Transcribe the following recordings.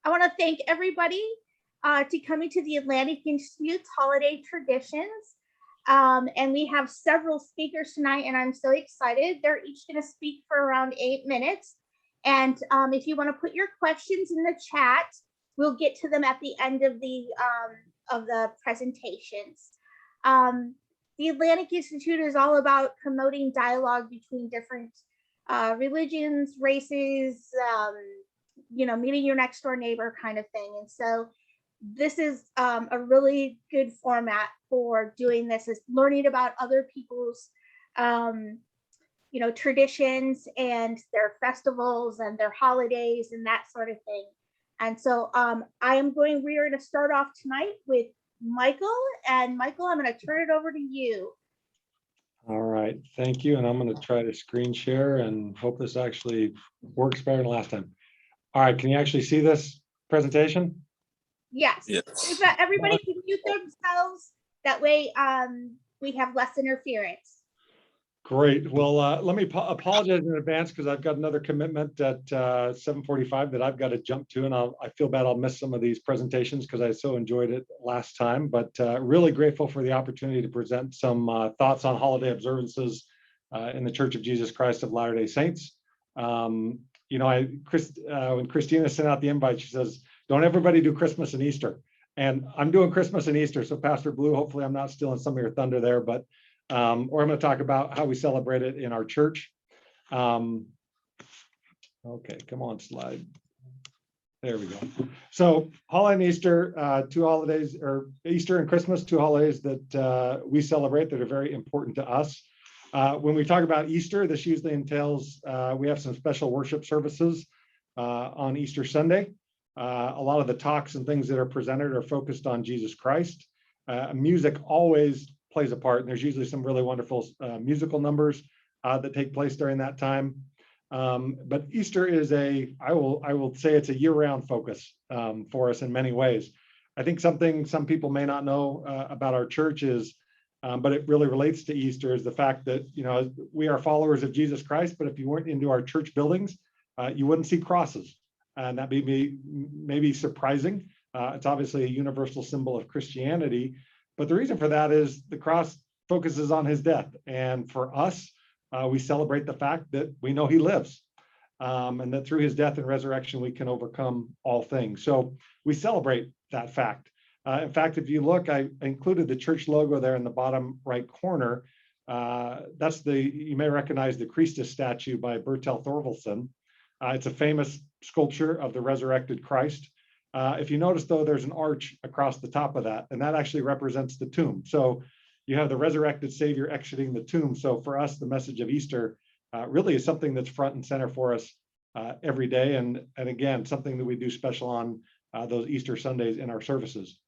I want to thank everybody to coming to the Atlantic Institute's holiday traditions. And we have several speakers tonight, and I'm so excited. They're each going to speak for around 8 minutes. And if you want to put your questions in the chat, we'll get to them at the end of the presentations. The Atlantic Institute is all about promoting dialogue between different religions, races, meeting your next door neighbor kind of thing. And so this is a really good format for doing this, is learning about other people's traditions and their festivals and their holidays and that sort of thing. And so we are going to start off tonight with Michael. And Michael, I'm going to turn it over to you. All right, thank you. And I'm going to try to screen share and hope this actually works better than last time. All right, can you actually see this presentation? Yes. If everybody can mute themselves, that way we have less interference. Great. Well, let me apologize in advance because I've got another commitment at 7:45 that I've got to jump to, and I feel bad I'll miss some of these presentations because I so enjoyed it last time, but really grateful for the opportunity to present some thoughts on holiday observances in the Church of Jesus Christ of Latter-day Saints. When Christina sent out the invite, she says, don't everybody do Christmas and Easter? And I'm doing Christmas and Easter, so Pastor Blue, hopefully I'm not stealing some of your thunder there, but or I'm going to talk about how we celebrate it in our church. Okay, come on, slide. There we go. So Holiday and Easter, two holidays, or Easter and Christmas, two holidays that we celebrate that are very important to us. When we talk about Easter, this usually entails, we have some special worship services on Easter Sunday. A lot of the talks and things that are presented are focused on Jesus Christ. Music always plays a part, and there's usually some really wonderful musical numbers that take place during that time. But Easter is I will say it's a year-round focus for us in many ways. I think something some people may not know about our church is, but it really relates to Easter, is the fact that, we are followers of Jesus Christ, but if you weren't into our church buildings, you wouldn't see crosses. And that may be surprising. It's obviously a universal symbol of Christianity, but the reason for that is the cross focuses on his death. And for us, we celebrate the fact that we know he lives, and that through his death and resurrection, we can overcome all things. So we celebrate that fact. In fact, if you look, I included the church logo there in the bottom right corner. You may recognize the Christus statue by Bertel Thorvelson. It's a famous sculpture of the resurrected Christ. If you notice, though, there's an arch across the top of that, and that actually represents the tomb. So you have the resurrected Savior exiting the tomb. So for us, the message of Easter really is something that's front and center for us every day. And again, something that we do special on those Easter Sundays in our services.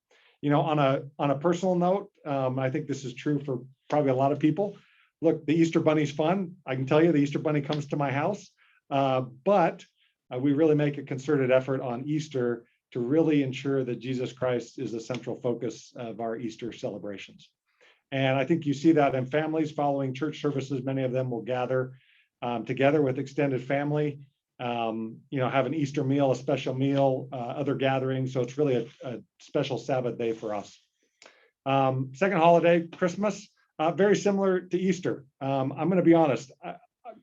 On a personal note, I think this is true for probably a lot of people. Look, the Easter Bunny's fun. I can tell you the Easter Bunny comes to my house, but we really make a concerted effort on Easter to really ensure that Jesus Christ is the central focus of our Easter celebrations. And I think you see that in families following church services. Many of them will gather together with extended family, have an Easter meal, a special meal, other gatherings. So it's really a special Sabbath day for us. Second holiday, Christmas, very similar to Easter. I'm going to be honest,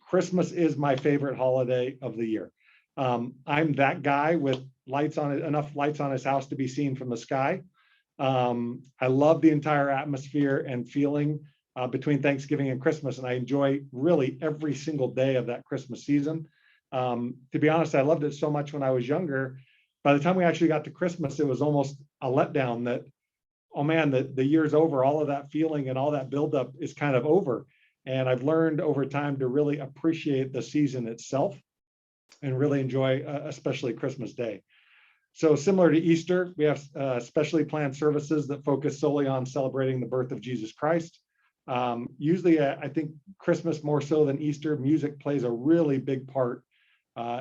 Christmas is my favorite holiday of the year. I'm that guy with enough lights on his house to be seen from the sky. I love the entire atmosphere and feeling between Thanksgiving and Christmas, and I enjoy really every single day of that Christmas season. To be honest, I loved it so much when I was younger. By the time we actually got to Christmas, it was almost a letdown that, oh man, the year's over. All of that feeling and all that buildup is kind of over. And I've learned over time to really appreciate the season itself and really enjoy, especially Christmas Day. So similar to Easter, we have specially planned services that focus solely on celebrating the birth of Jesus Christ. Usually, I think Christmas more so than Easter, music plays a really big part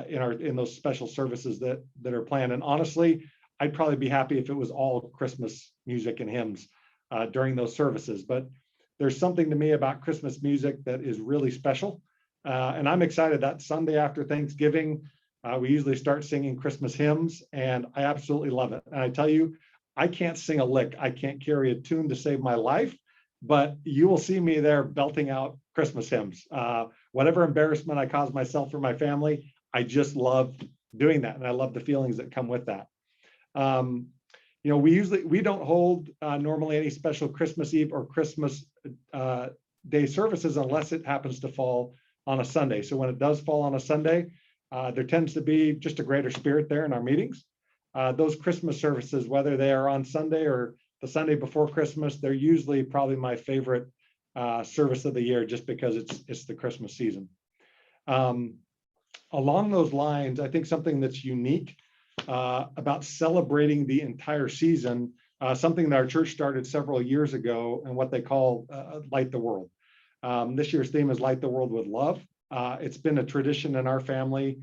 in those special services that are planned. And honestly, I'd probably be happy if it was all Christmas music and hymns during those services. But there's something to me about Christmas music that is really special. And I'm excited that Sunday after Thanksgiving, We usually start singing Christmas hymns, and I absolutely love it. And I tell you, I can't sing a lick. I can't carry a tune to save my life, but you will see me there belting out Christmas hymns. Whatever embarrassment I cause myself or my family, I just love doing that, and I love the feelings that come with that. We don't hold normally any special Christmas Eve or Christmas Day services unless it happens to fall on a Sunday. So when it does fall on a Sunday, there tends to be just a greater spirit there in our meetings. Those Christmas services, whether they are on Sunday or the Sunday before Christmas, they're usually probably my favorite service of the year, just because it's the Christmas season. Along those lines, I think something that's unique about celebrating the entire season, something that our church started several years ago, and what they call Light the World. This year's theme is Light the World with Love. It's been a tradition in our family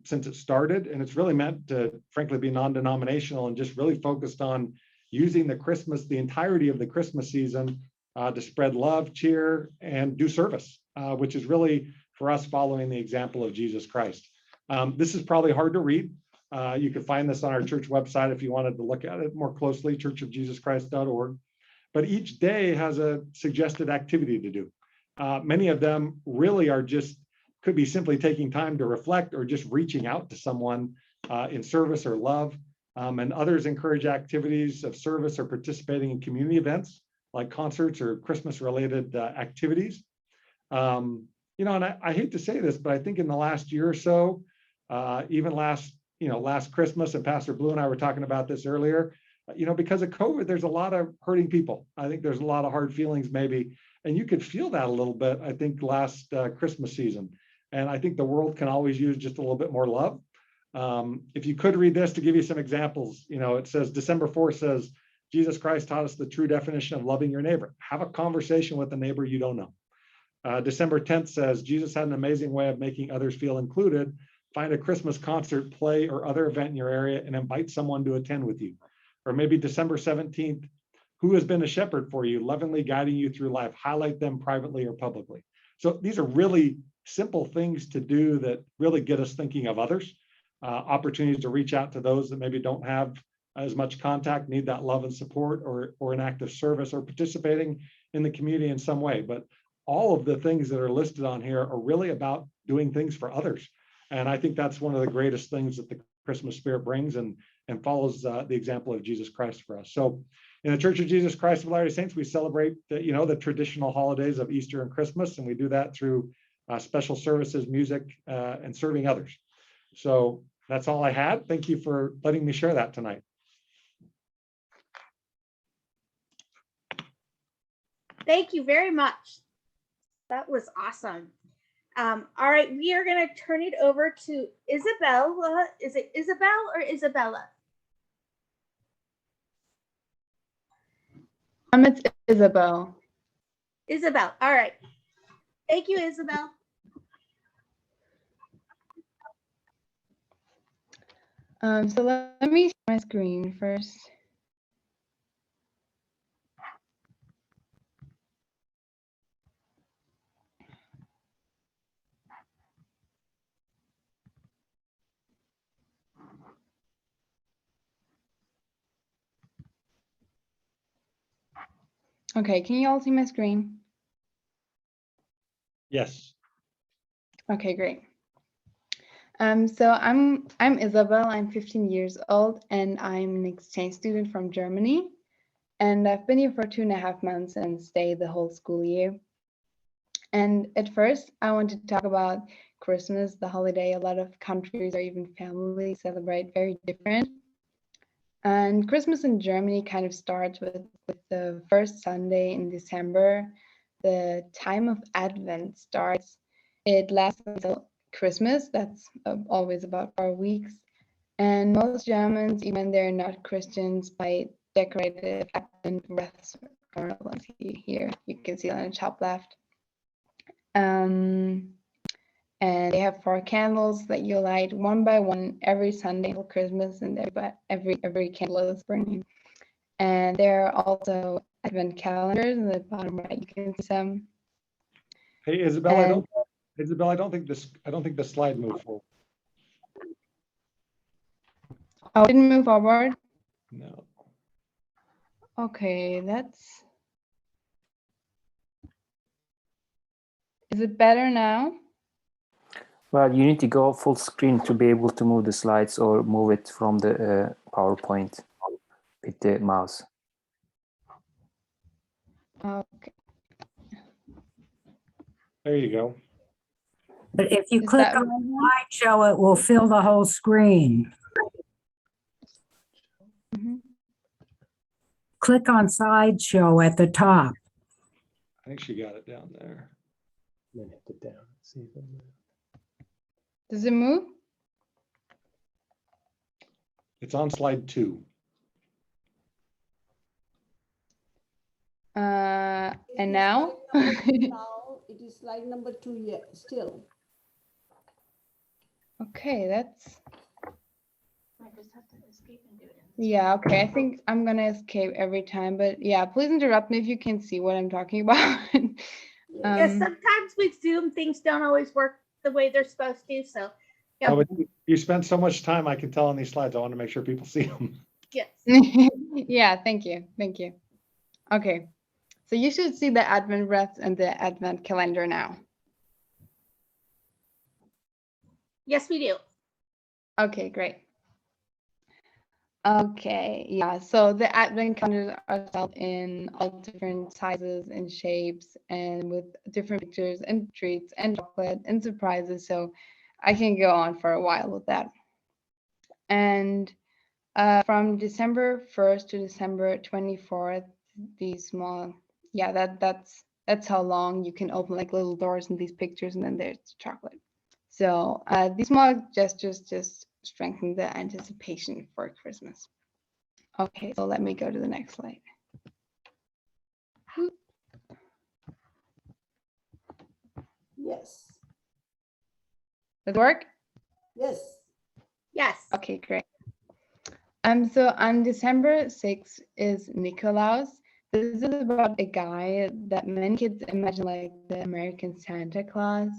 since it started, and it's really meant to, frankly, be non-denominational and just really focused on using the entirety of the Christmas season to spread love, cheer, and do service, which is really, for us, following the example of Jesus Christ. This is probably hard to read. You can find this on our church website if you wanted to look at it more closely, churchofjesuschrist.org. But each day has a suggested activity to do. Many of them really could be simply taking time to reflect or just reaching out to someone in service or love. And others encourage activities of service or participating in community events like concerts or Christmas-related activities. And I hate to say this, but I think in the last year or so, even last Christmas, and Pastor Blue and I were talking about this earlier, because of COVID, there's a lot of hurting people. I think there's a lot of hard feelings maybe, and you could feel that a little bit, I think, last Christmas season. And I think the world can always use just a little bit more love. If you could read this to give you some examples, it says, December 4th says, Jesus Christ taught us the true definition of loving your neighbor. Have a conversation with a neighbor you don't know. December 10th says, Jesus had an amazing way of making others feel included. Find a Christmas concert, play, or other event in your area and invite someone to attend with you. Or maybe December 17th, who has been a shepherd for you, lovingly guiding you through life? Highlight them privately or publicly. So these are really simple things to do that really get us thinking of others, opportunities to reach out to those that maybe don't have as much contact, need that love and support, or an act of service, or participating in the community in some way. But all of the things that are listed on here are really about doing things for others. And I think that's one of the greatest things that the Christmas spirit brings, and follows the example of Jesus Christ for us. So in the Church of Jesus Christ of Latter-day Saints, we celebrate the traditional holidays of Easter and Christmas, and we do that through special services, music, and serving others. So that's all I had. Thank you for letting me share that tonight. Thank you very much. That was awesome. All right, we are going to turn it over to Isabella. Is it Isabel or Isabella? It's Isabel. Isabel. All right. Thank you, Isabel. So let me share my screen first. Okay, can you all see my screen? Yes. Okay, great. So I'm Isabel. I'm 15 years old, and I'm an exchange student from Germany. And I've been here for 2.5 months and stayed the whole school year. And at first, I want to talk about Christmas, the holiday. A lot of countries or even families celebrate very different. And Christmas in Germany kind of starts with the first Sunday in December. The time of Advent starts. It lasts until Christmas. That's always about 4 weeks. And most Germans, even they're not Christians, buy decorated Advent wreaths. Here you can see on the top left. And they have 4 candles that you light one by one every Sunday for Christmas, and every candle is burning. And there are also Advent calendars in the bottom right. You can see some. Hey, Isabel, I don't think the slide moved forward. Oh, didn't move forward. No. Okay, that's. Is it better now? Well, you need to go full screen to be able to move the slides or move it from the PowerPoint with the mouse. Okay. There you go. But if you Is click that on right? slideshow, it will fill the whole screen. Mhm. Click on slideshow at the top. I think she got it down there. Then hit it down. See if it moves. Does it move? It's on slide 2. And now? Now it is slide number 2 yet still. Okay, that's. Yeah, okay. I think I'm gonna escape every time, but yeah, please interrupt me if you can see what I'm talking about. Yes, sometimes with Zoom, things don't always work the way they're supposed to. So, yeah, Oh, but you spent so much time, I can tell on these slides. I want to make sure people see them. yes. Yeah, thank you. Thank you. Okay, so you should see the Advent wreath and the Advent calendar now. Yes, we do. Okay, great. Okay, yeah, so the Advent calendars are sold in all different sizes and shapes and with different pictures and treats and chocolate and surprises. So I can go on for a while with that. And from December 1st to December 24th, these small, yeah, that's how long you can open like little doors in these pictures, and then there's chocolate. So these small gestures just strengthen the anticipation for Christmas. Okay, so let me go to the next slide. Yes. Does it work? Yes. Yes. Okay, great. So on December 6th is Nikolaus. This is about a guy that many kids imagine like the American Santa Claus.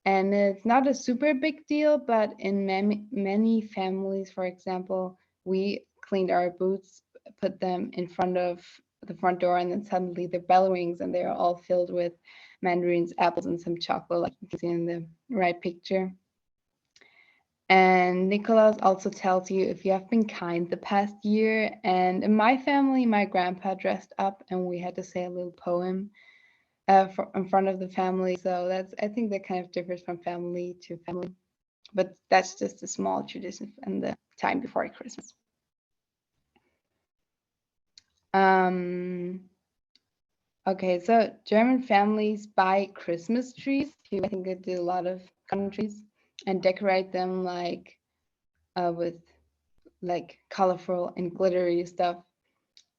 And it's not a super big deal, but in many families, for example, we cleaned our boots, put them in front of the front door, and then suddenly the bell rings and they're all filled with mandarins, apples, and some chocolate, like you can see in the right picture. And Nikolaus also tells you if you have been kind the past year. And in my family, my grandpa dressed up and we had to say a little poem in front of the family. So I think that kind of differs from family to family, but that's just a small tradition in the time before Christmas. Okay, so German families buy Christmas trees too. I think they do a lot of countries and decorate them like with like colorful and glittery stuff.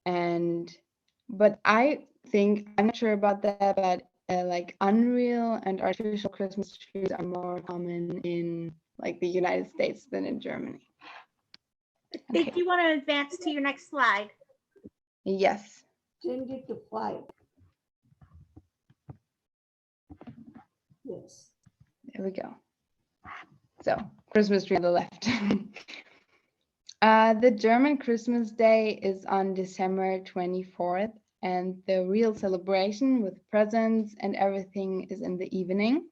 But I think, I'm not sure about that, but like unreal and artificial Christmas trees are more common in like the United States than in Germany. I think Okay. you want to advance to your next slide. Yes. Change it to 5. Yes. There we go. So Christmas tree on the left. The German Christmas Day is on December 24th, and the real celebration with presents and everything is in the evening.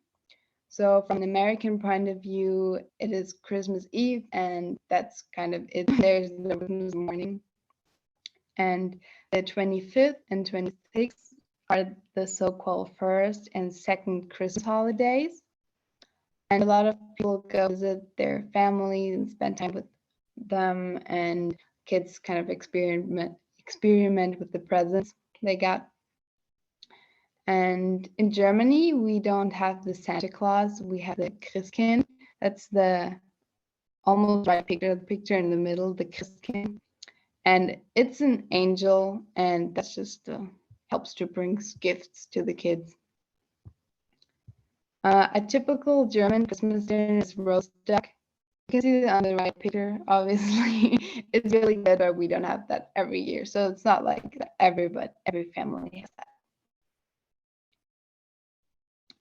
So from an American point of view, it is Christmas Eve, and that's kind of it. There's the Christmas morning. And the 25th and 26th are the so-called first and second Christmas holidays. And a lot of people go visit their families and spend time with them, and kids kind of experiment with the presents they got. And in Germany, we don't have the Santa Claus, we have the Christkind. That's the almost right picture, the picture in the middle, the Christkind. And it's an angel, and that's just helps to bring gifts to the kids. A typical German Christmas dinner is roast duck. You can see it on the right picture, obviously. It's really good, but we don't have that every year. So it's not like every family has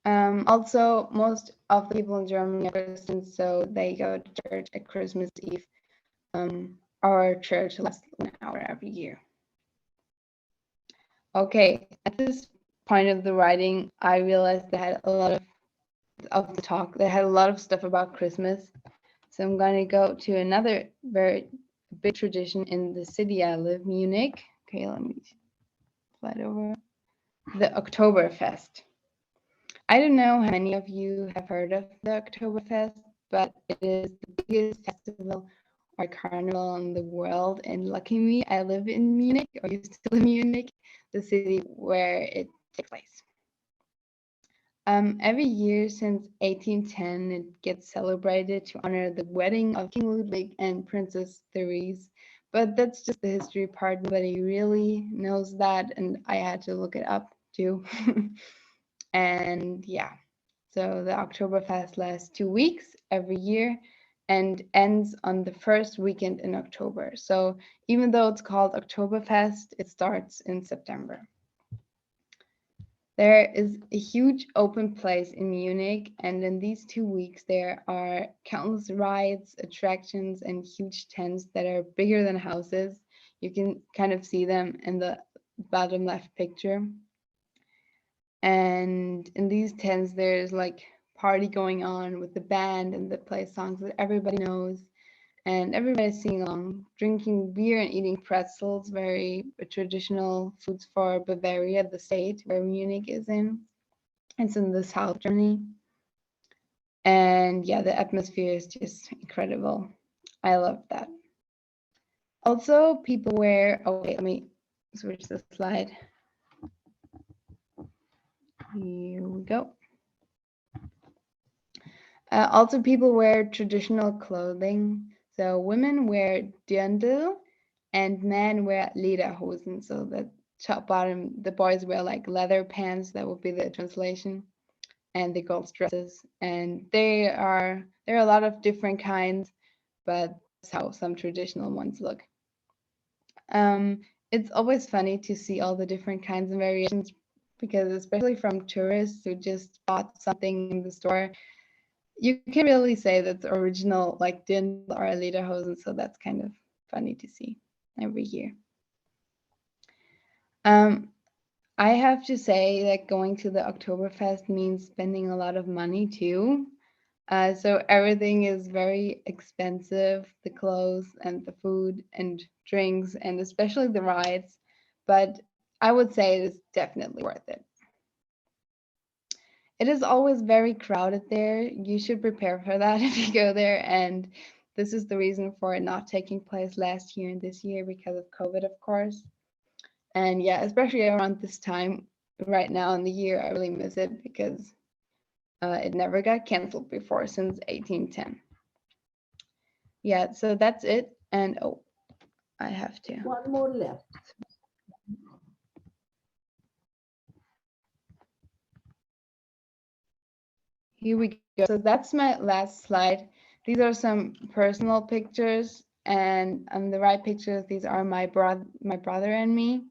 that. Also, most of the people in Germany are Christians, so they go to church at Christmas Eve. our church lasts 1 hour every year. Okay, at this point of the writing, I realized they had a lot of the talk. They had a lot of stuff about Christmas. So I'm going to go to another very big tradition in the city I live, Munich. Okay, let me slide over. The Oktoberfest. I don't know how many of you have heard of the Oktoberfest, but it is the biggest festival or carnival in the world. And lucky me, I live in Munich, or used to live in Munich, the city where it takes place. Every year since 1810, it gets celebrated to honor the wedding of King Ludwig and Princess Therese. But that's just the history part. Nobody really knows that, and I had to look it up too. And yeah, so the Oktoberfest lasts 2 weeks every year and ends on the first weekend in October. So even though it's called Oktoberfest, it starts in September. There is a huge open place in Munich, and in these 2 weeks there are countless rides, attractions, and huge tents that are bigger than houses. You can kind of see them in the bottom left picture. And in these tents, there's like party going on with the band, and they play songs that everybody knows, and everybody's singing along, drinking beer and eating pretzels, very traditional foods for Bavaria, the state where Munich is in. It's in the south of Germany. And yeah, the atmosphere is just incredible. I love that. Also, people wear, oh wait, let me switch the slide. Here we go. Also, people wear traditional clothing. So women wear Dirndl and men wear Lederhosen. So the top bottom, the boys wear like leather pants. That would be the translation. And the girls dresses. And there are a lot of different kinds, but that's how some traditional ones look. It's always funny to see all the different kinds and variations, because especially from tourists who just bought something in the store, you can really say that's original, like Dirndl or Lederhosen. So that's kind of funny to see every year. I have to say that going to the Oktoberfest means spending a lot of money too. So everything is very expensive, the clothes and the food and drinks, and especially the rides. But I would say it is definitely worth it. It is always very crowded there. You should prepare for that if you go there. And this is the reason for it not taking place last year and this year, because of COVID, of course. And yeah, especially around this time right now in the year, I really miss it, because it never got canceled before since 1810. Yeah, so that's it. And oh, I have to. One more left. Here we go. So that's my last slide. These are some personal pictures, and on the right pictures, these are my brother and me.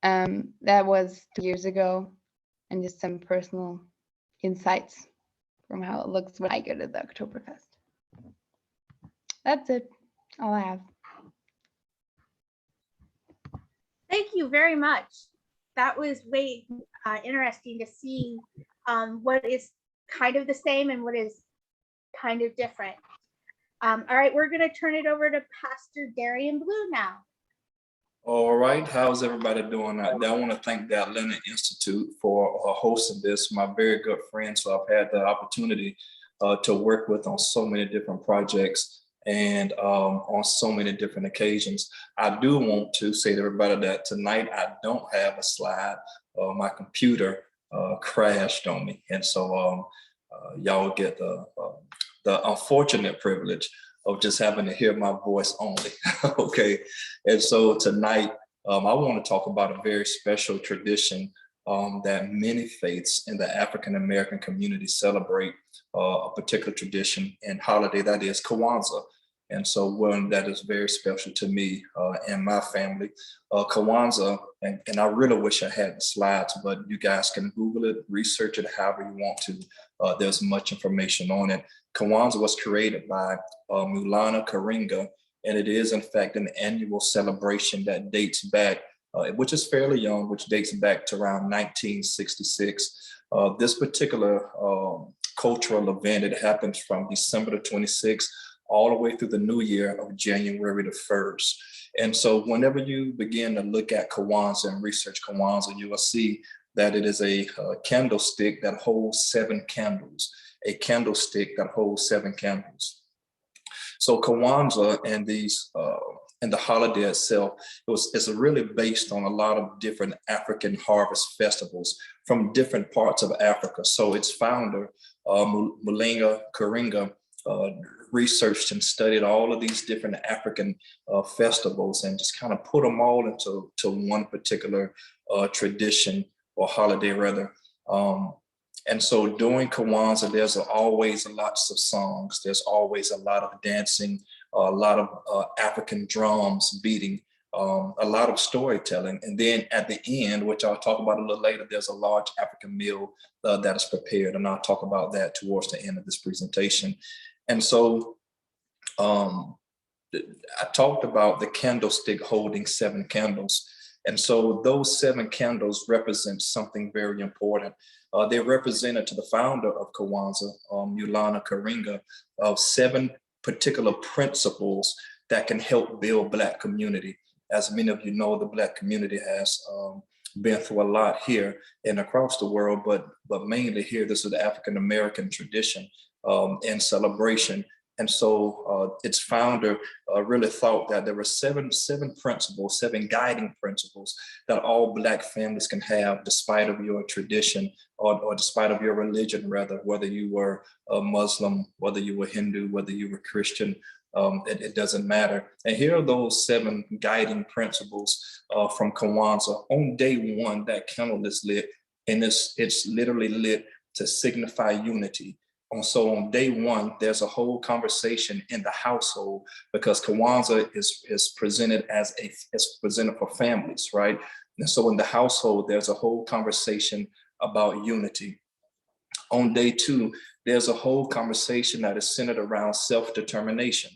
That was 2 years ago, and just some personal insights from how it looks when I go to the Oktoberfest. That's it. All I have. Thank you very much. That was way interesting to see what is kind of the same and what is kind of different. All right, we're going to turn it over to Pastor Darian Blue now. All right, how's everybody doing out there? I want to thank the Atlanta Institute for hosting this, my very good friends who I've had the opportunity to work with on so many different projects and on so many different occasions. I do want to say to everybody that tonight I don't have a slide. My computer crashed on me, and so y'all get the unfortunate privilege of just having to hear my voice only. Okay, and so tonight I want to talk about a very special tradition that many faiths in the African American community celebrate, a particular tradition and holiday, that is Kwanzaa. And so one that is very special to me and my family. Kwanzaa, and I really wish I had the slides, but you guys can Google it, research it however you want to. There's much information on it. Kwanzaa was created by Lunar Calendars, and it is in fact an annual celebration that dates back, which is fairly young, which dates back to around 1966. This particular cultural event, it happens from December the 26th all the way through the new year of January the 1st. And so whenever you begin to look at Kwanzaa and research Kwanzaa, you will see that it is a candlestick that holds 7 candles, a candlestick that holds 7 candles. So Kwanzaa and these and the holiday itself, it's really based on a lot of different African harvest festivals from different parts of Africa. So its founder, Lunar Calendars, researched and studied all of these different African festivals and just kind of put them all into one particular tradition or holiday rather. And so during Kwanzaa, there's always lots of songs. There's always a lot of dancing, a lot of African drums beating, a lot of storytelling. And then at the end, which I'll talk about a little later, there's a large African meal that is prepared. And I'll talk about that towards the end of this presentation. And so I talked about the candlestick holding 7 candles. And so those 7 candles represent something very important. They represented to the founder of Kwanzaa, Lunar Calendars, of 7 particular principles that can help build Black community. As many of you know, the Black community has been through a lot here and across the world, but mainly here, this is the African-American tradition and celebration. And so its founder really thought that there were seven principles, 7 guiding principles that all Black families can have despite of your tradition or despite of your religion, rather, whether you were a Muslim, whether you were Hindu, whether you were Christian, it doesn't matter. And here are those 7 guiding principles from Kwanzaa. On day 1, that candle is lit, and it's literally lit to signify unity. And so on day 1, there's a whole conversation in the household because Kwanzaa is presented it's presented for families, right? And so in the household, there's a whole conversation about unity. On day 2, there's a whole conversation that is centered around self-determination,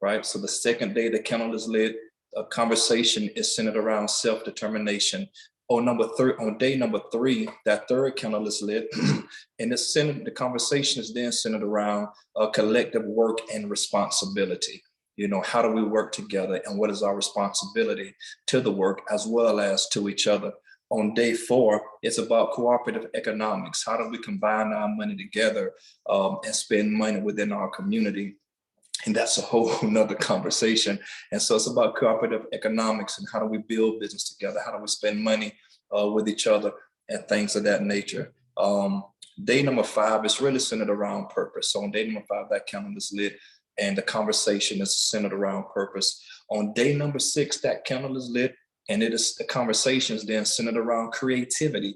right? So the second day the candle is lit, a conversation is centered around self-determination. On day number 3, that third candle is lit, and the conversation is then centered around collective work and responsibility. You know, how do we work together and what is our responsibility to the work as well as to each other? On day 4, it's about cooperative economics. How do we combine our money together and spend money within our community? And that's a whole nother conversation. And so it's about cooperative economics and how do we build business together? How do we spend money with each other and things of that nature? Day number 5 is really centered around purpose. So on day number 5, that candle is lit and the conversation is centered around purpose. On day number 6, that candle is lit and the conversation is then centered around creativity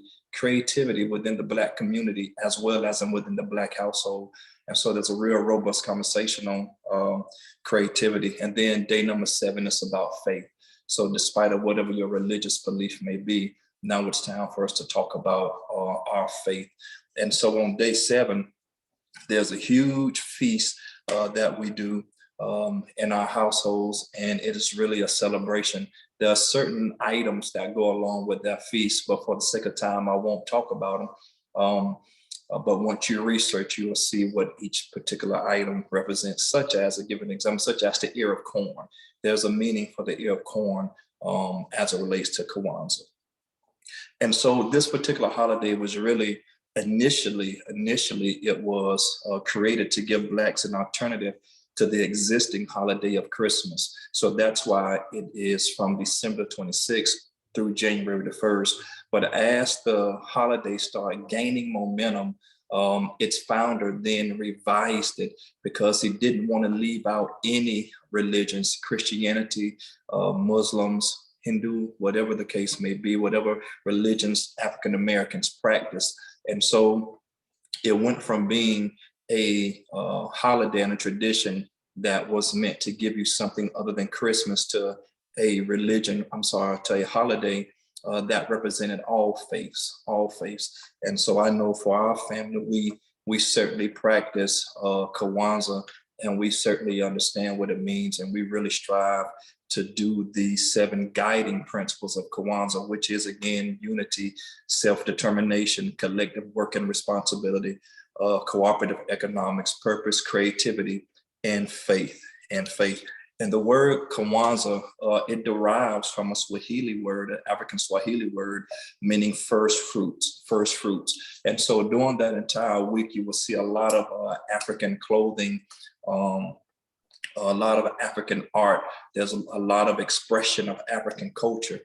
within the Black community as well as within the Black household. And so there's a real robust conversation on creativity. And then day number 7 is about faith. So despite of whatever your religious belief may be, now it's time for us to talk about our faith. And so on day 7, there's a huge feast that we do in our households, and it is really a celebration. There are certain items that go along with that feast, but for the sake of time, I won't talk about them. But once you research, you will see what each particular item represents, such as, a given example, such as the ear of corn. There's a meaning for the ear of corn as it relates to Kwanzaa. And so this particular holiday was really initially it was created to give Blacks an alternative to the existing holiday of Christmas. So that's why it is from December 26th through January the 1st. But as the holiday started gaining momentum, its founder then revised it because he didn't want to leave out any religions, Christianity, Muslims, Hindu, whatever the case may be, whatever religions African Americans practice. And so it went from being a holiday and a tradition that was meant to give you something other than Christmas to a holiday that represented all faiths. And so I know for our family, we certainly practice Kwanzaa, and we certainly understand what it means, and we really strive to do the 7 guiding principles of Kwanzaa, which is, again, unity, self-determination, collective work and responsibility, cooperative economics, purpose, creativity, and faith. And the word Kwanzaa, it derives from a Swahili word, an African Swahili word, meaning first fruits. And so during that entire week, you will see a lot of African clothing, a lot of African art. There's a lot of expression of African culture.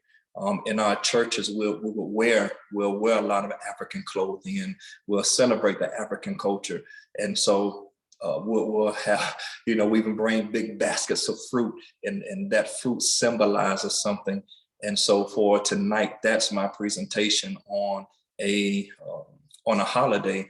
In our churches, we'll wear a lot of African clothing, and we'll celebrate the African culture. And so we'll have, we even bring big baskets of fruit, and that fruit symbolizes something. And so for tonight, that's my presentation on a holiday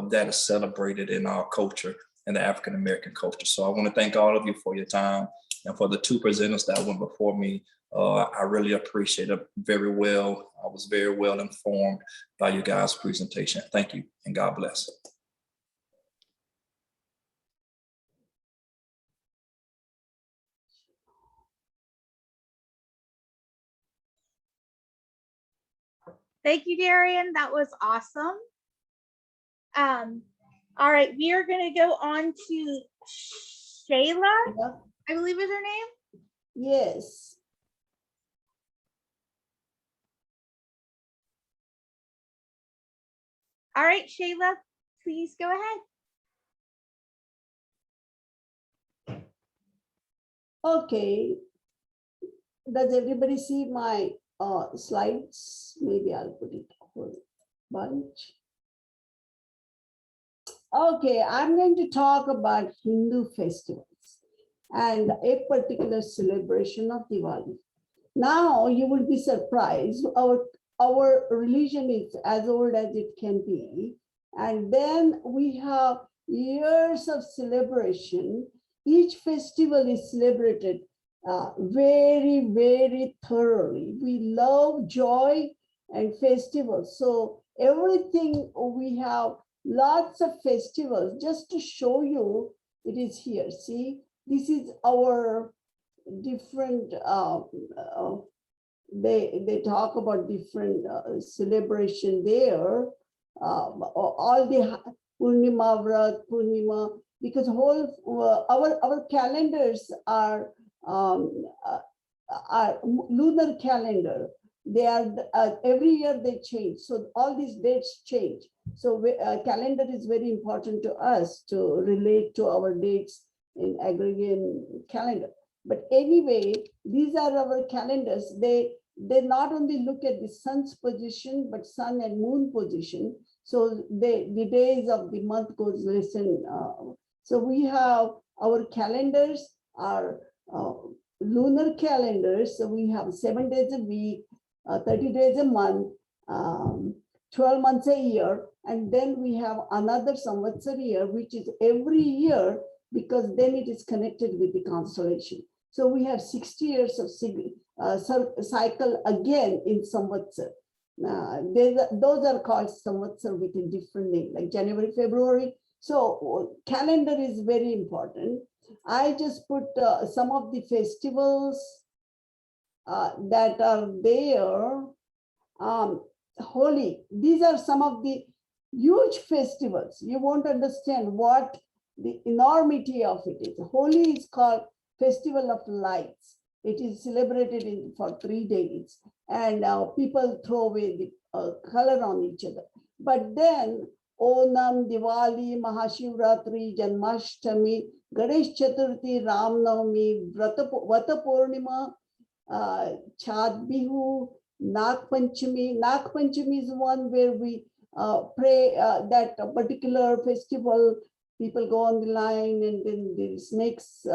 that is celebrated in our culture and the African American culture. So I want to thank all of you for your time, and for the 2 presenters that went before me. I really appreciate it very well. I was very well informed by you guys' presentation. Thank you, and God bless. Thank you, Darian. That was awesome. All right, we are going to go on to Shayla, I believe is her name. Yes. All right, Shayla, please go ahead. Okay. Does everybody see my slides? Maybe I'll put it a whole bunch. Okay, I'm going to talk about Hindu festivals and a particular celebration of Diwali. Now you will be surprised. Our religion is as old as it can be. And then we have years of celebration. Each festival is celebrated very, very thoroughly. We love joy and festivals. So everything, we have lots of festivals. Just to show you, it is here. See, this is our different, they talk about different celebration there. All the Purnima, Vrat, Purnima, because our calendars are lunar calendar. They are every year they change. So all these dates change. So calendar is very important to us to relate to our dates in Gregorian calendar. But anyway, these are our calendars. They not only look at the sun's position, but sun and moon position. So the days of the month goes listen. So we have our calendars are lunar calendars. So we have 7 days a week, 30 days a month, 12 months a year. And then we have another Samvatsar year, which is every year, because then it is connected with the constellation. So we have 60 years of cycle again in Samvatsar. Those are called Samvatsar with a different name, like January, February. So calendar is very important. I just put some of the festivals that are there. Holi, these are some of the huge festivals. You won't understand what the enormity of it is. Holi is called Festival of Lights. It is celebrated for 3 days, and people throw away the color on each other. But then Onam, Diwali, Mahashivratri, Janmashtami, Ganesh Chaturthi, Ram Navami, Vata Purnima, Chad Bihu, Nag Panchami. Nag Panchami is one where we pray that a particular festival, people go on the line, and then the snakes,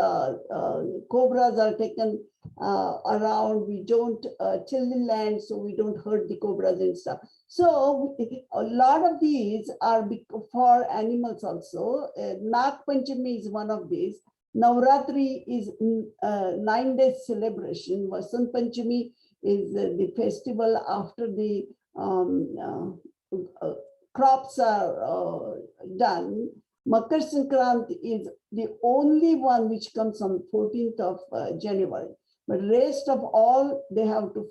cobras are taken around. We don't till the land, so we don't hurt the cobras and stuff. So a lot of these are for animals also. Nag Panchami is one of these. Navratri is 9 days celebration. Vasant Panchami is the festival after the crops are done, Makar Sankranti is the only one which comes on 14th of January. But rest of all, they have to,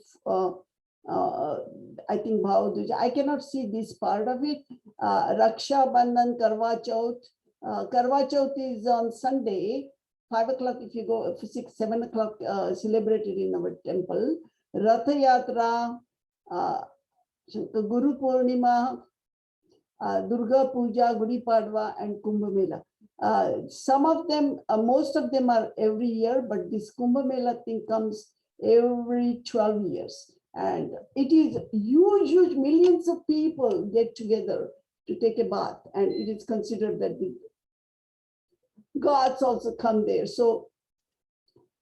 I think, Bhau Duja. I cannot see this part of it. Raksha Bandhan, Karwa Chauth. Karwa Chauth is on Sunday, 5 o'clock. If you go 6, 7 o'clock, celebrated in our temple. Ratha Yatra, Guru Purnima, Durga Puja, Gudi Padwa, and Kumbha Mela. Some of them, most of them are every year, but this Kumbha Mela thing comes every 12 years. And it is huge, millions of people get together to take a bath. And it is considered that the gods also come there. So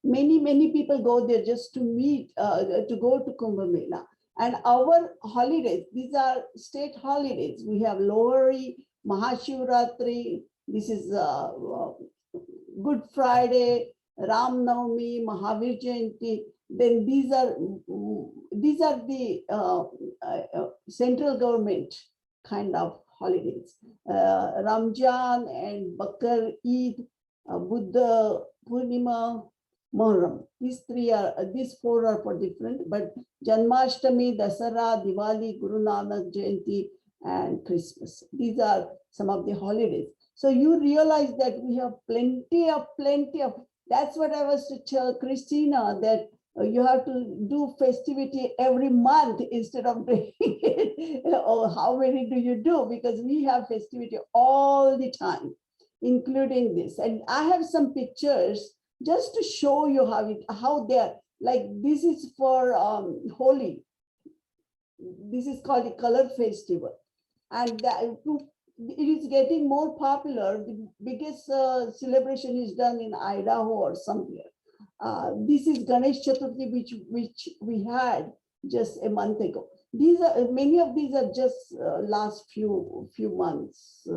many people go there just to meet, to go to Kumbha Mela. And our holidays, these are state holidays. We have Lohri, Mahashivratri, this is Good Friday, Ram Navami, Mahavir Jayanti. Then these are the central government kind of holidays. Ramjan and Bakar Eid, Buddha Purnima, Moharram. These four are for different, but Janmashtami, Dasara, Diwali, Guru Nanak Jayanti, and Christmas. These are some of the holidays. So you realize that we have plenty of, that's what I was to tell Christina, that you have to do festivity every month instead of doing it. Or how many do you do? Because we have festivity all the time, including this. And I have some pictures just to show you how they're, like this is for Holi. This is called a color festival. And it is getting more popular. The biggest celebration is done in Idaho or somewhere. This is Ganesh Chaturthi, which we had just a month ago. These are, many of these are just last few months.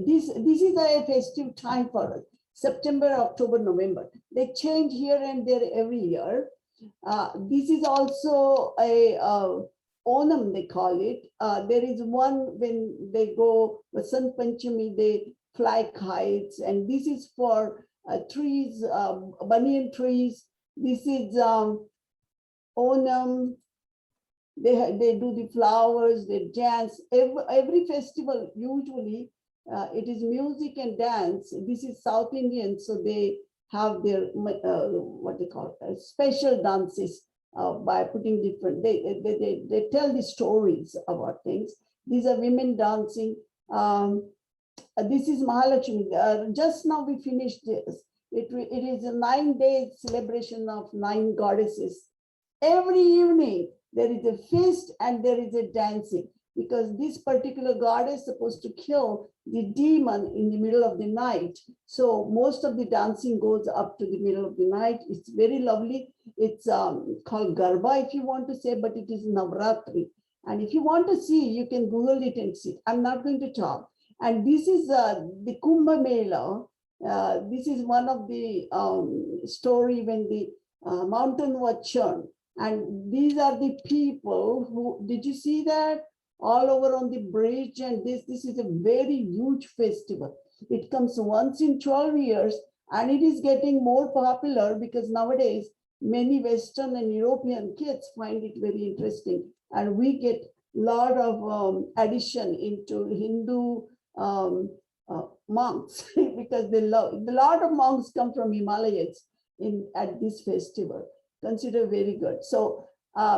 This is a festive time for us. September, October, November. They change here and there every year. This is also a Onam, they call it. There is one when they go, Vasant Panchami, they fly kites. And this is for trees, banyan trees. This is Onam. They do the flowers, they dance. Every festival, usually, it is music and dance. This is South Indian, so they have their what they call special dances by putting different. They tell the stories about things. These are women dancing. This is Mahalakshmi. Just now we finished this. It is a 9-day celebration of 9 goddesses. Every evening there is a feast and there is a dancing, because this particular goddess is supposed to kill the demon in the middle of the night. So most of the dancing goes up to the middle of the night. It's very lovely. It's called Garba, if you want to say, but it is Navratri. And if you want to see, you can Google it and see. I'm not going to talk. And this is the Kumbha Mela. This is one of the story when the mountain was churned. And these are the people who, did you see that? All over on the bridge, and this is a very huge festival. It comes once in 12 years, and it is getting more popular because nowadays many Western and European kids find it very interesting, and we get a lot of addition into Hindu monks because they love. A lot of monks come from Himalayas at this festival. Consider very good. So.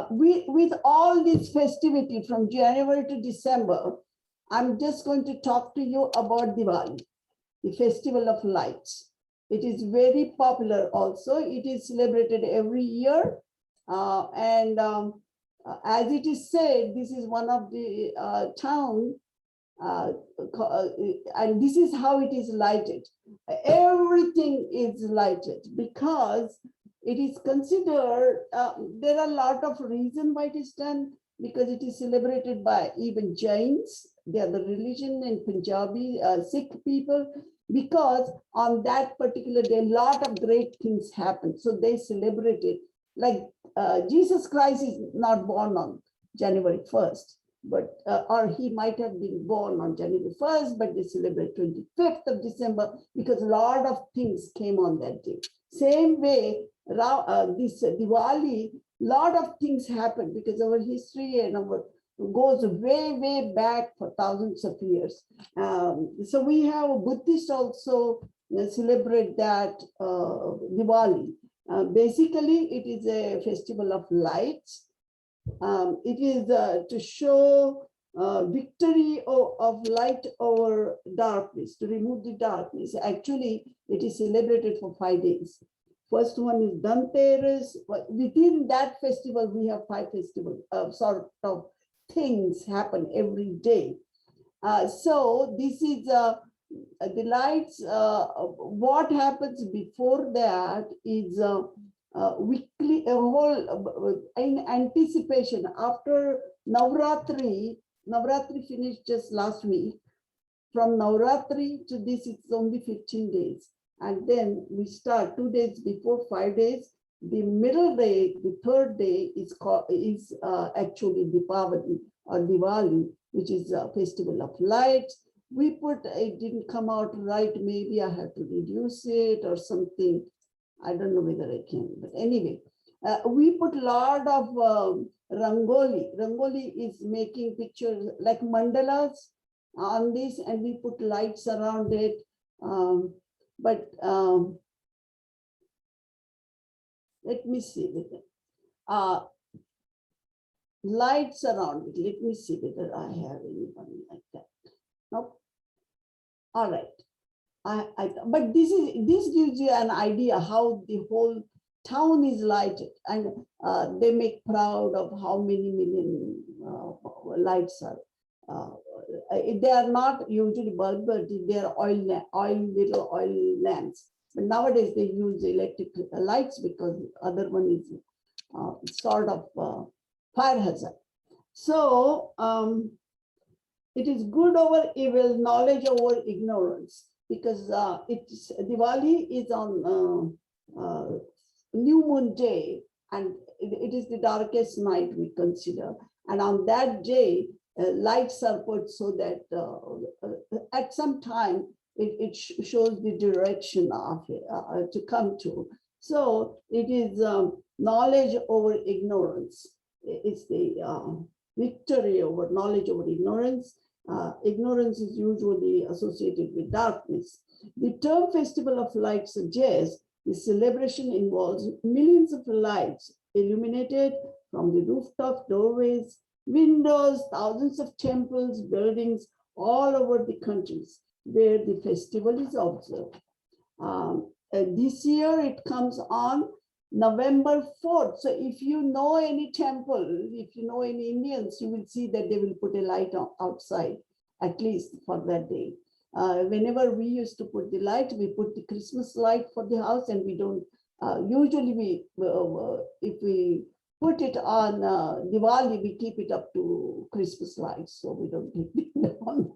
With all this festivity from January to December, I'm just going to talk to you about Diwali, the festival of lights. It is very popular also. It is celebrated every year. As it is said, this is one of the town, and this is how it is lighted. Everything is lighted because it is considered, there are a lot of reasons why it is done, because it is celebrated by even Jains. They are the religion in Punjabi, Sikh people, because on that particular day, a lot of great things happen. So they celebrate it. Like Jesus Christ is not born on January 1st. but or he might have been born on January 1st, but they celebrate 25th of December because a lot of things came on that day. Same way, this Diwali, lot of things happened because our history and our goes way, way back for thousands of years. So we have Buddhists also celebrate that Diwali. Basically, it is a festival of lights. It is to show victory of light over darkness, to remove the darkness. Actually, it is celebrated for 5 days. First one is Dhanteras. Within that festival, we have 5 festivals, sort of things happen every day. So this is the lights. What happens before that is weekly, a whole in anticipation after Navratri. Navratri finished just last week. From Navratri to this, it's only 15 days. And then we start 2 days before, 5 days. The middle day, the third day is actually Deepavali or Diwali, which is a festival of lights. We put, it didn't come out right. Maybe I have to reduce it or something. I don't know whether I can, but anyway, we put a lot of Rangoli. Rangoli is making pictures like mandalas on this, and we put lights around it. Let me see. Lights around it. Let me see whether I have anyone like that. Nope. All right. But this gives you an idea how the whole town is lighted, and they make proud of how many million lights are. They are not usually bulb, but they are little oil lamps. But nowadays they use electric lights because the other one is sort of fire hazard. So it is good over evil, knowledge over ignorance, because Diwali is on new moon day, and it is the darkest night we consider. And on that day, lights are put so that at some time it shows the direction of it, to come to. So it is knowledge over ignorance. It's the victory over knowledge over ignorance. Ignorance is usually associated with darkness. The term Festival of Light suggests the celebration involves millions of lights illuminated from the rooftop, doorways, windows, thousands of temples, buildings all over the countries where the festival is observed. This year it comes on November 4th. So if you know any temple, if you know any Indians, you will see that they will put a light outside, at least for that day. Whenever we used to put the light, we put the Christmas light for the house, and we don't, usually if we put it on Diwali, we keep it up to Christmas lights, so we don't take it down.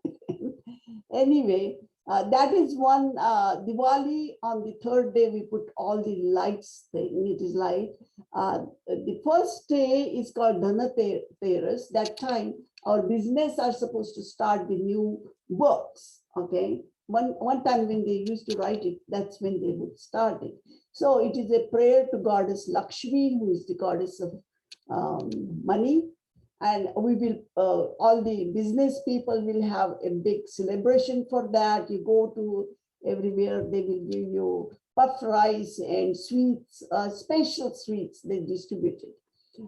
Anyway, that is one Diwali. On the third day, we put all the lights thing. It is light. The first day is called Dhanateras. That time, our business are supposed to start the new books. Okay, one time when they used to write it, that's when they would start it. So it is a prayer to Goddess Lakshmi, who is the goddess of money. And we will, all the business people will have a big celebration for that. You go to everywhere, they will give you puffed rice and sweets, special sweets they distributed.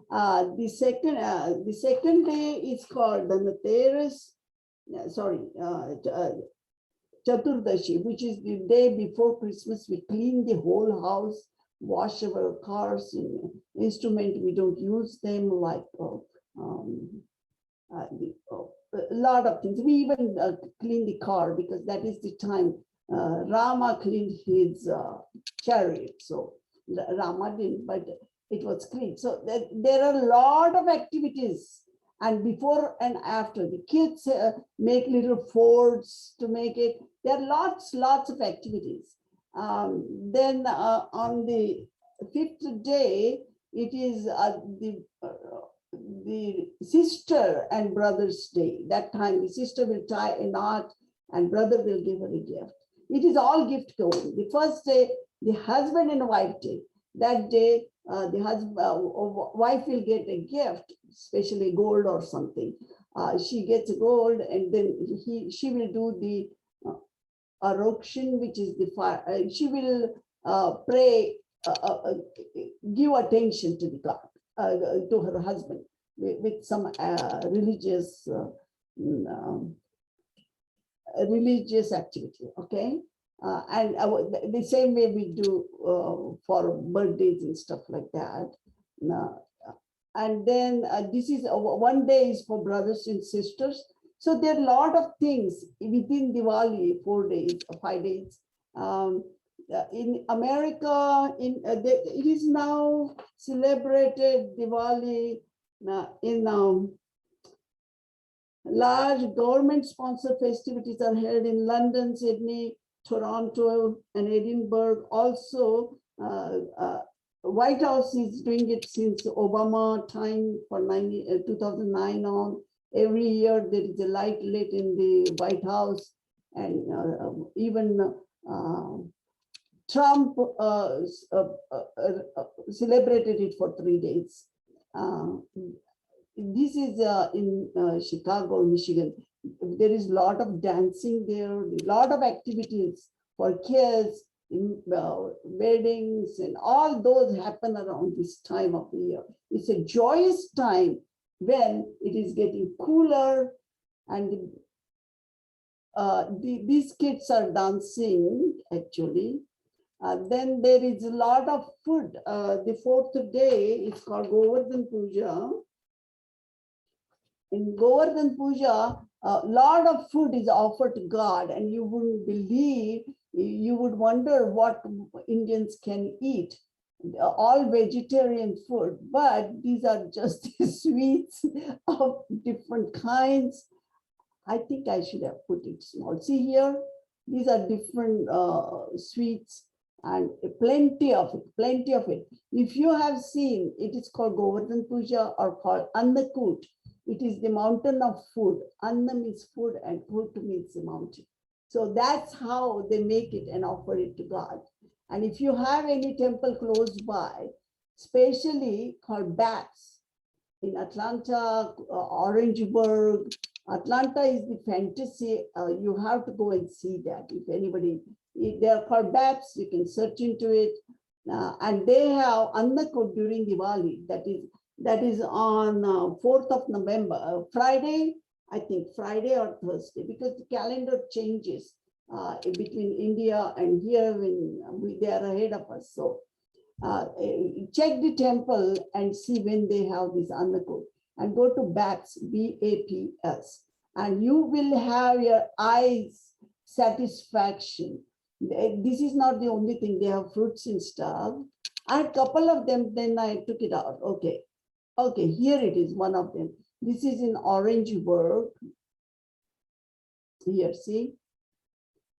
The second day is called Dhanateras, Chaturdashi, which is the day before Christmas. We clean the whole house, wash our cars and instrument. We don't use them, like a lot of things. We even clean the car because that is the time Rama cleaned his chariot. So Rama didn't, but it was clean. So there are a lot of activities, and before and after, the kids make little forts to make it. There are lots of activities. Then on the 5th day, it is the sister and brother's day. That time the sister will tie a knot and brother will give her a gift. It is all gift going. The first day, the husband and wife day. That day, the husband, wife will get a gift, especially gold or something. She gets gold, and then she will do the arokshin, which is the fire. She will pray, give attention to the God, to her husband with some religious religious activity. Okay. And the same way we do for birthdays and stuff like that. And then this is one day is for brothers and sisters. So there are a lot of things within Diwali, 4 days, 5 days. In America, it is now celebrated Diwali in large government-sponsored festivities are held in London, Sydney, Toronto, and Edinburgh. Also, White House is doing it since Obama time for 2009 on. Every year there is a light lit in the White House, and even Trump celebrated it for 3 days. This is in Chicago, Michigan. There is a lot of dancing there, a lot of activities for kids, in weddings, and all those happen around this time of the year. It's a joyous time when it is getting cooler, and these kids are dancing actually. Then there is a lot of food. The fourth day is called Govardhana Puja. In Govardhana Puja, a lot of food is offered to God, and you wouldn't believe, you would wonder what Indians can eat. All vegetarian food, but these are just sweets of different kinds. I think I should have put it small. See here, these are different sweets, and plenty of it. If you have seen, it is called Govardhana Puja or called Annakut. It is the mountain of food. Anna means food and Kut means the mountain. So that's how they make it and offer it to God. And if you have any temple close by, especially called Bats in Atlanta, Orangeburg. Atlanta is the fantasy. You have to go and see that. If anybody, they are called Bats, you can search into it. And they have Annakut during Diwali. That is on 4th of November, Friday, I think Friday or Thursday, because the calendar changes between India and here when they are ahead of us. So check the temple and see when they have this Annakut, and go to BAPS, B-A-P-S, and you will have your eyes satisfaction. This is not the only thing. They have fruits and stuff. I had a couple of them, then I took it out. Okay, here it is, one of them. This is in Orangeburg. Here, see?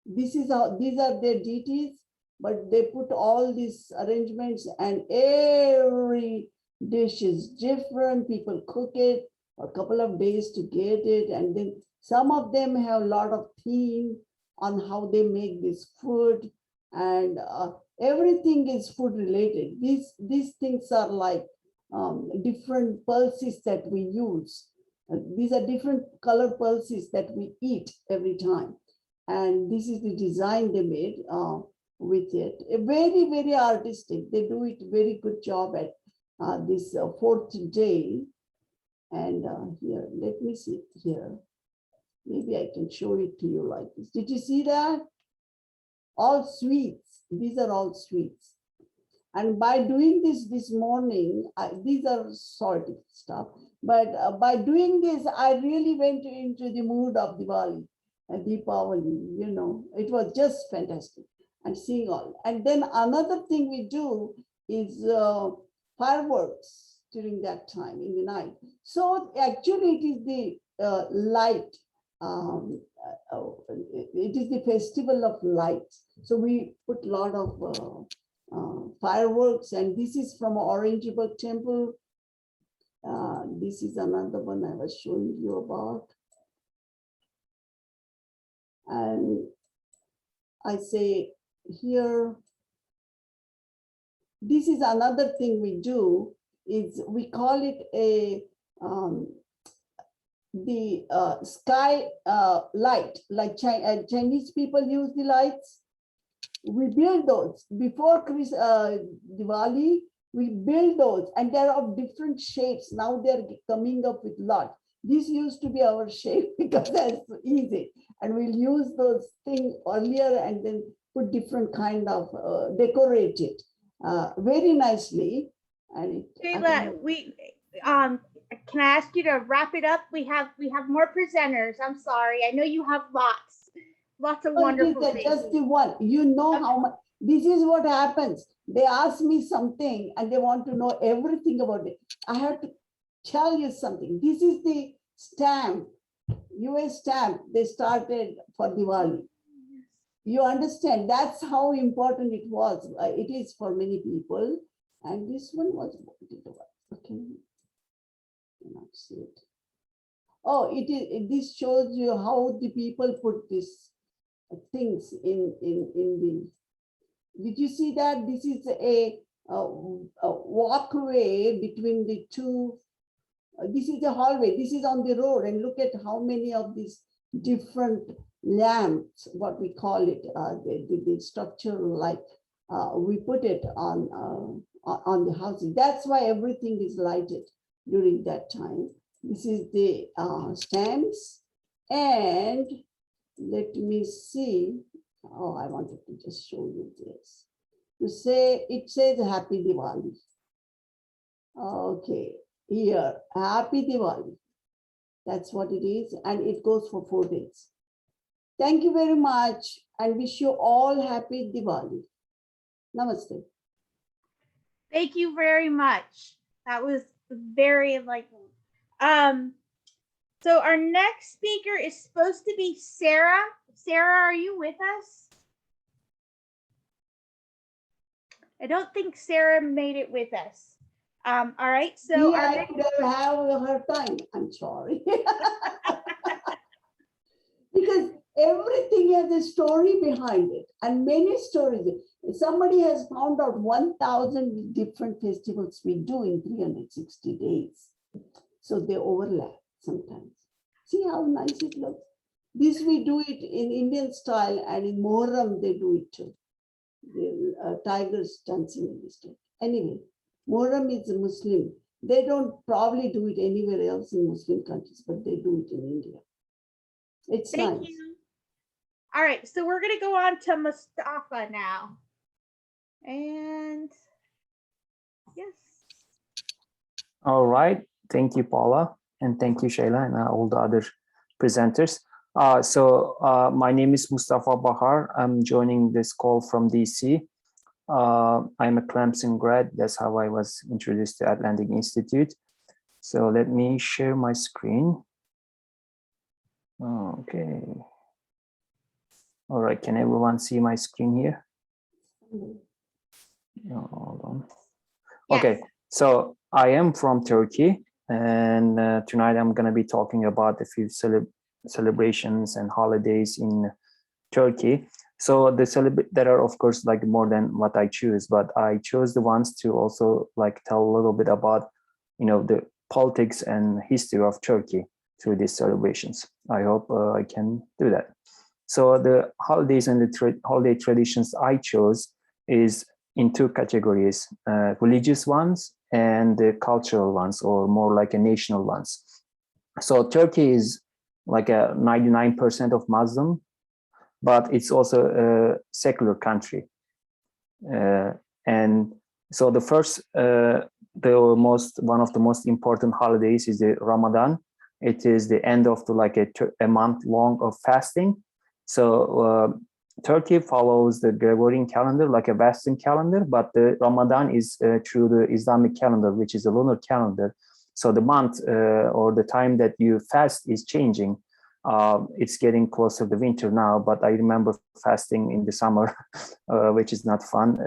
This is how, these are their deities, but they put all these arrangements, and every dish is different. People cook it a couple of days to get it. And then some of them have a lot of theme on how they make this food, and everything is food related. These things are like different pulses that we use. These are different color pulses that we eat every time. And this is the design they made with it. Very, very artistic. They do it very good job at this fourth day. And here, let me see it here. Maybe I can show it to you like this. Did you see that? All sweets. These are all sweets. And by doing this morning, these are salty stuff, but by doing this, I really went into the mood of Diwali and Deepavali, you know, it was just fantastic. And seeing all. And then another thing we do is fireworks during that time in the night. So actually it is the light. It is the festival of lights. So we put a lot of fireworks, and this is from Orangeburg Temple. This is another one I was showing you about. And I say here, this is another thing we do, is we call it a sky light, like Chinese people use the lights. We build those before Diwali. We build those, and they're of different shapes. Now they're coming up with lot. This used to be our shape because that's easy, and we'll use those things earlier and then put different kind of decorate it very nicely. And Shayla, can I ask you to wrap it up? We have more presenters. I'm sorry. I know you have lots of wonderful things. Just the one. You know how much. This is what happens. They ask me something and they want to know everything about it. I have to tell you something. This is the stamp, US stamp they started for Diwali. You understand? That's how important it was. It is for many people. And this one was, okay, cannot see it. Oh, it is. This shows you how the people put these things in the. Did you see that? This is a walkway between the two. This is the hallway. This is on the road, and look at how many of these different lamps, what we call it, the structure, like we put it on the houses. That's why everything is lighted during that time. This is the stamps, and let me see. Oh, I wanted to just show you this. To say, it says Happy Diwali. Okay, here, Happy Diwali. That's what it is, and it goes for 4 days. Thank you very much, and wish you all Happy Diwali. Namaste. Thank you very much. That was very enlightening. So our next speaker is supposed to be Sarah. Sarah, are you with us? I don't think Sarah made it with us. All right, so I could have her time. I'm sorry. Because everything has a story behind it, and many stories. Somebody has found out 1,000 different festivals we do in 360 days. So they overlap sometimes. See how nice it looks? This we do it in Indian style, and in Moharram they do it too. The tigers dancing in this time. Anyway, Moharram is a Muslim. They don't probably do it anywhere else in Muslim countries, but they do it in India. It's nice. Thank you. All right, so we're going to go on to Mustafa now. And yes. All right. Thank you, Paula. And thank you, Shayla, and all the other presenters. My name is Mustafa Bahar. I'm joining this call from DC. I'm a Clemson grad. That's how I was introduced to Atlantic Institute. So let me share my screen. Okay. All right, can everyone see my screen here? Hold on. Yes. Okay, so I am from Turkey, and tonight I'm going to be talking about a few celebrations and holidays in Turkey. So there are, of course, like more than what I choose, but I chose the ones to also like tell a little bit about, the politics and history of Turkey through these celebrations. I hope I can do that. So the holidays and the holiday traditions I chose is in two categories, religious ones and the cultural ones, or more like a national ones. So Turkey is like a 99% of Muslim, but it's also a secular country. And so the first, one of the most important holidays is the Ramadan. It is the end of a month long of fasting. So Turkey follows the Gregorian calendar, like a Western calendar, but the Ramadan is through the Islamic calendar, which is a lunar calendar. So the month or the time that you fast is changing It's getting closer to winter now, but I remember fasting in the summer, which is not fun.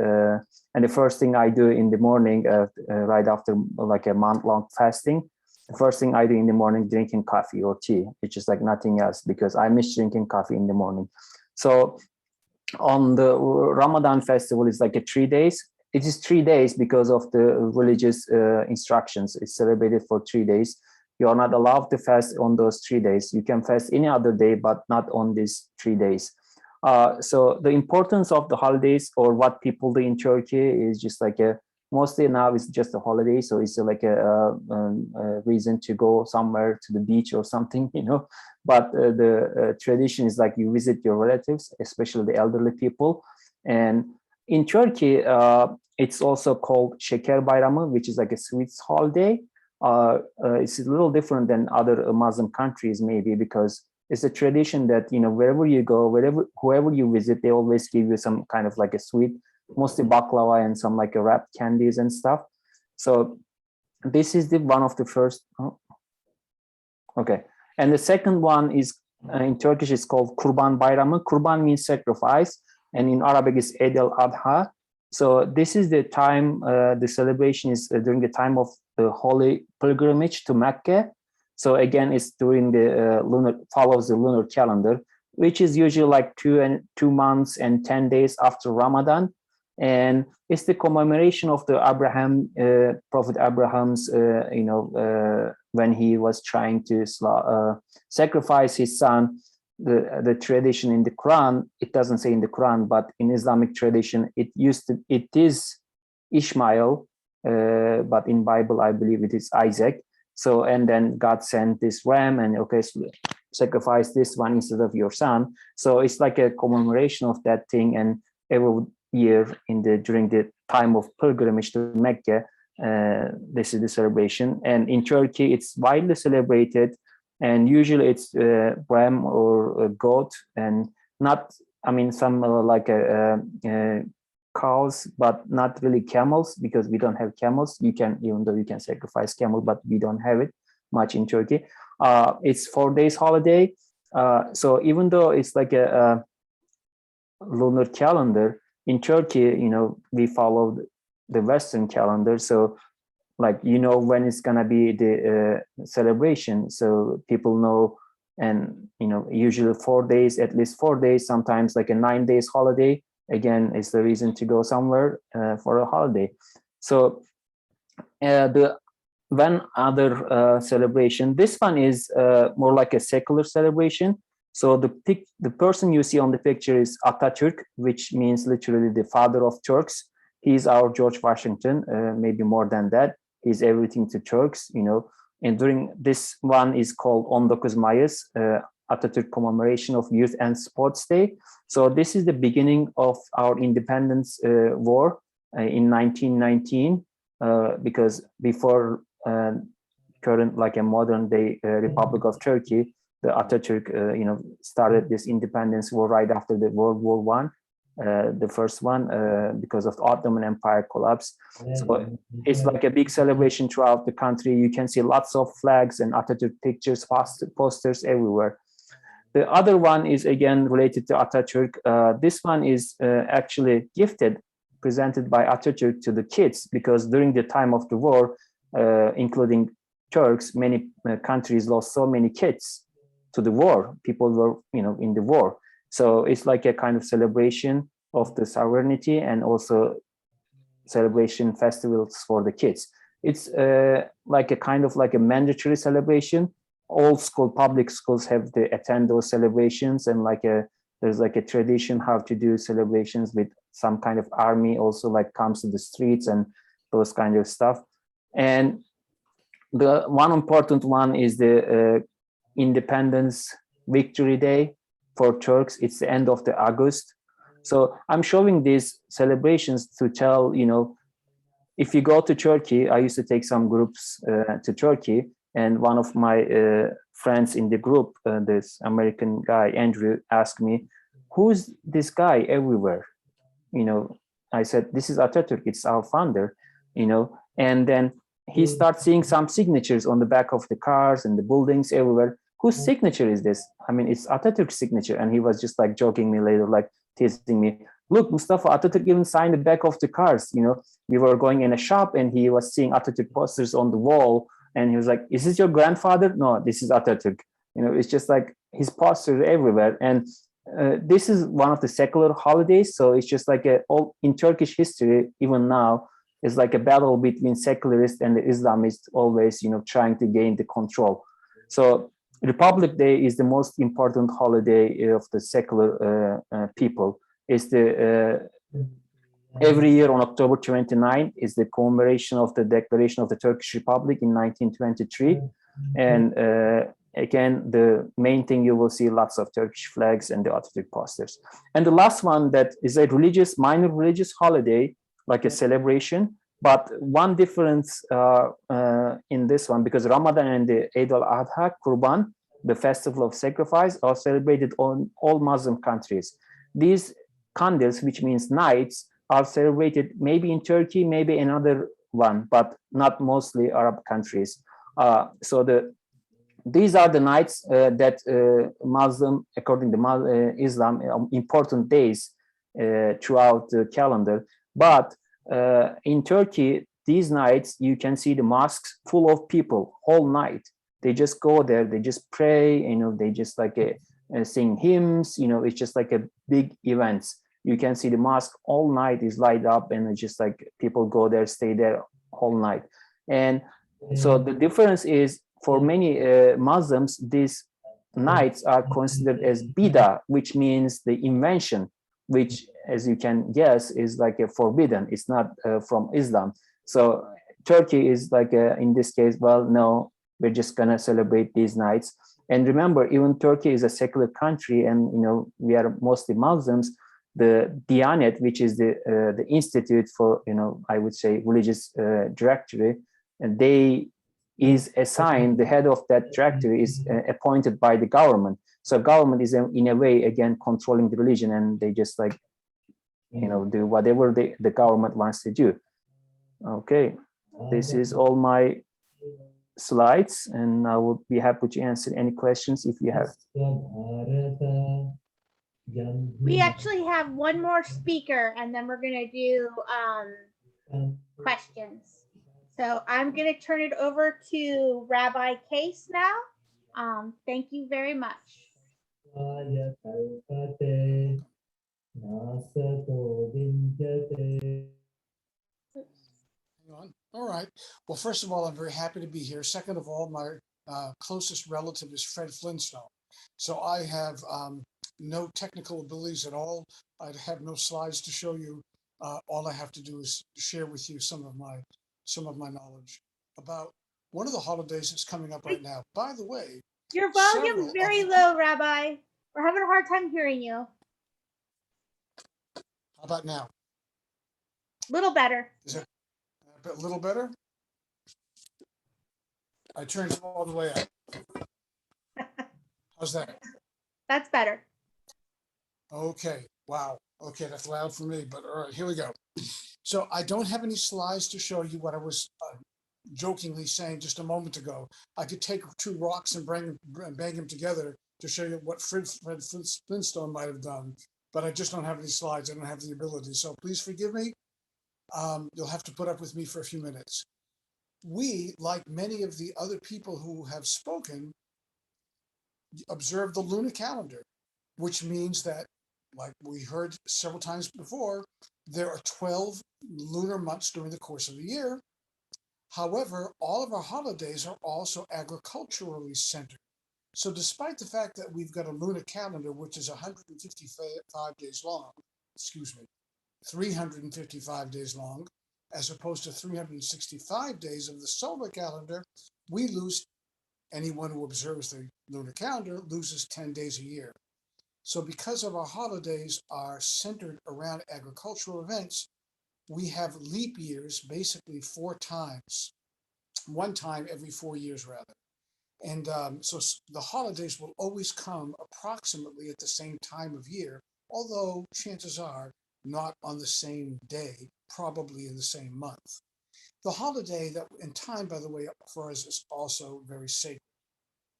And the first thing I do in the morning, right after like a month-long fasting, the first thing I do in the morning, drinking coffee or tea, which is like nothing else, because I miss drinking coffee in the morning. So on the Ramadan festival, it's like 3 days. It is 3 days because of the religious instructions. It's celebrated for 3 days. You are not allowed to fast on those 3 days. You can fast any other day, but not on these 3 days. So the importance of the holidays, or what people do in Turkey, is just like mostly now it's just a holiday. So it's like a reason to go somewhere to the beach or something, you know. But the tradition is like you visit your relatives, especially the elderly people. And in Turkey, it's also called Şeker Bayramı, which is like a sweets holiday. It's a little different than other Muslim countries, maybe, because it's a tradition that, you know, wherever you go, whoever you visit, they always give you some kind of like a sweet, mostly baklava and some like a wrapped candies and stuff. So this is the one of the first. Oh, okay. And the second one is in Turkish, it's called Kurban Bayramı. Kurban means sacrifice, and in Arabic is Eid al-Adha. So this is the time, the celebration is during the time of the holy pilgrimage to Mecca. So again, it's during the follows the lunar calendar, which is usually like 2 months and 10 days after Ramadan. And it's the commemoration of the Prophet Abraham's, when he was trying to sacrifice his son. The tradition in the Quran, it doesn't say in the Quran, but in Islamic tradition, it is Ishmael, but in Bible, I believe it is Isaac. So, and then God sent this ram and sacrifice this one instead of your son. So it's like a commemoration of that thing. And every year during the time of pilgrimage to Mecca, this is the celebration. And in Turkey, it's widely celebrated. And usually it's ram or a goat, and not, I mean, some like cows, but not really camels, because we don't have camels. Even though you can sacrifice camel, but we don't have it much in Turkey. It's 4 days holiday. So even though it's like a lunar calendar, in Turkey, you know, we follow the Western calendar. So like, you know, when it's gonna be the celebration, so people know. And, you know, usually 4 days, at least 4 days, sometimes like a 9 days holiday, again, is the reason to go somewhere for a holiday. So one other celebration, this one is more like a secular celebration. So the person you see on the picture is Atatürk, which means literally the father of Turks. He's our George Washington, maybe more than that. He's everything to Turks, you know. And during this one is called 19 Mayıs, Atatürk Commemoration of Youth and Sports Day. So this is the beginning of our independence war in 1919, because before current, like a modern day Republic of Turkey, the Atatürk, started this independence war right after the World War I. The first one, because of the Ottoman Empire collapse. So it's like a big celebration throughout the country. You can see lots of flags and Atatürk pictures, posters everywhere. The other one is again related to Atatürk. This one is actually presented by Atatürk to the kids, because during the time of the war, including Turks, many countries lost so many kids to the war. People were, in the war. So it's like a kind of celebration of the sovereignty, and also celebration festivals for the kids. It's like a kind of like a mandatory celebration. All public schools have to attend those celebrations, and there's like a tradition how to do celebrations with some kind of army also comes to the streets and those kind of stuff. And the one important one is the Independence Victory Day. For Turks, it's the end of the August. So I'm showing these celebrations to tell, if you go to Turkey, I used to take some groups to Turkey, and one of my friends in the group, this American guy, Andrew, asked me, who's this guy everywhere? I said, this is Atatürk, it's our founder, and then he starts seeing some signatures on the back of the cars and the buildings everywhere. whose signature is this? I mean, it's Atatürk's signature. And he was just like joking me later, like teasing me. Look, Mustafa, Atatürk even signed the back of the cars. You know, we were going in a shop and he was seeing Atatürk posters on the wall. And he was like, is this your grandfather? No, this is Atatürk. You know, it's just like his posters everywhere. And this is one of the secular holidays. So it's just like all in Turkish history, even now, is like a battle between secularists and the Islamists, always, you know, trying to gain the control. So Republic Day is the most important holiday of the secular people. It's the every year on October 29 is the commemoration of the Declaration of the Turkish Republic in 1923. And again, the main thing you will see lots of Turkish flags and the Atatürk posters. And the last one that is a religious, minor religious holiday, like a celebration. But one difference in this one, because Ramadan and the Eid al-Adha, Kurban, the festival of sacrifice, are celebrated on all Muslim countries. These candles, which means nights, are celebrated maybe in Turkey, maybe another one, but not mostly Arab countries. So these are the nights that Muslim, according to Islam, important days throughout the calendar. But in Turkey, these nights, you can see the mosques full of people whole night. They just go there, they just pray, you know, they just like sing hymns, you know, it's just like a big events. You can see the mosque all night is light up, and it's just like people go there, stay there whole night. And so the difference is, for many Muslims, these nights are considered as bida, which means the invention, which, as you can guess, is like a forbidden. It's not from Islam. So Turkey is like in this case, well, no, we're just gonna celebrate these nights. And remember, even Turkey is a secular country, and you know, we are mostly Muslims. The Diyanet, which is the institute for, you know, I would say religious directory, and they is assigned, the head of that directory is appointed by the government. So government is in a way, again, controlling the religion, and they just like, you know, do whatever the government wants to do. Okay, this is all my slides, and I will be happy to answer any questions if you have. We actually have one more speaker, and then we're going to do questions. So I'm going to turn it over to Rabbi Case now. Thank you very much. All right. Well, first of all, I'm very happy to be here. Second of all, my closest relative is Fred Flintstone. So I have no technical abilities at all. I have no slides to show you. All I have to do is share with you some of my knowledge about one of the holidays that's coming up right now. By the way, your volume's very low, Rabbi. We're having a hard time hearing you. How about now? A little better. Is it a little better? I turned it all the way up. How's that? That's better. Okay. Wow. Okay, that's loud for me, but all right, here we go. So I don't have any slides to show you what I was jokingly saying just a moment ago. I could take two rocks and bang them together to show you what Fred Flintstone might have done, but I just don't have any slides. I don't have the ability. So please forgive me. You'll have to put up with me for a few minutes. We, like many of the other people who have spoken, observe the lunar calendar, which means that, like we heard several times before, there are 12 lunar months during the course of the year. However, all of our holidays are also agriculturally centered. So despite the fact that we've got a lunar calendar, which is 155 days long, 355 days long, as opposed to 365 days of the solar calendar, we lose, anyone who observes the lunar calendar loses 10 days a year. So because of our holidays are centered around agricultural events, we have leap years basically 4 times, one time every 4 years rather. And so the holidays will always come approximately at the same time of year, although chances are not on the same day, probably in the same month. The holiday that in time, by the way, for us is also very sacred.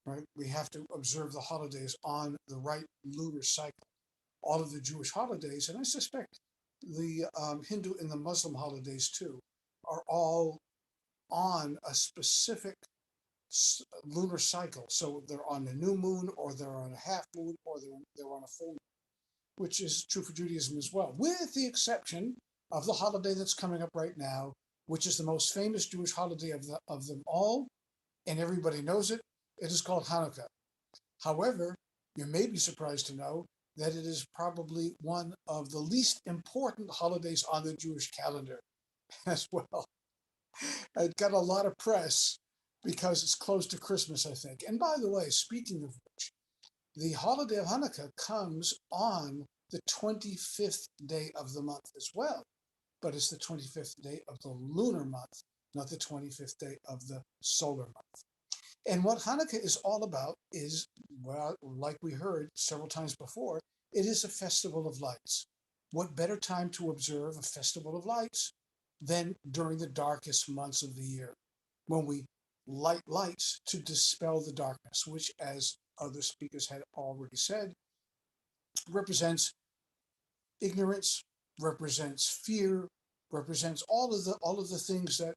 right? We have to observe the holidays on the right lunar cycle. All of the Jewish holidays, and I suspect the Hindu and the Muslim holidays too, are all on a specific lunar cycle. So they're on a new moon, or they're on a half moon, or they're on a full moon, which is true for Judaism as well, with the exception of the holiday that's coming up right now, which is the most famous Jewish holiday of them all, and everybody knows it. It is called Hanukkah. However, you may be surprised to know that it is probably one of the least important holidays on the Jewish calendar as well. It got a lot of press because it's close to Christmas, I think. And by the way, speaking of which, the holiday of Hanukkah comes on the 25th day of the month as well, but it's the 25th day of the lunar month, not the 25th day of the solar month. And what Hanukkah is all about is, well, like we heard several times before, it is a festival of lights. What better time to observe a festival of lights than during the darkest months of the year, when we light lights to dispel the darkness, which, as other speakers had already said, represents ignorance, represents fear, represents all of the things that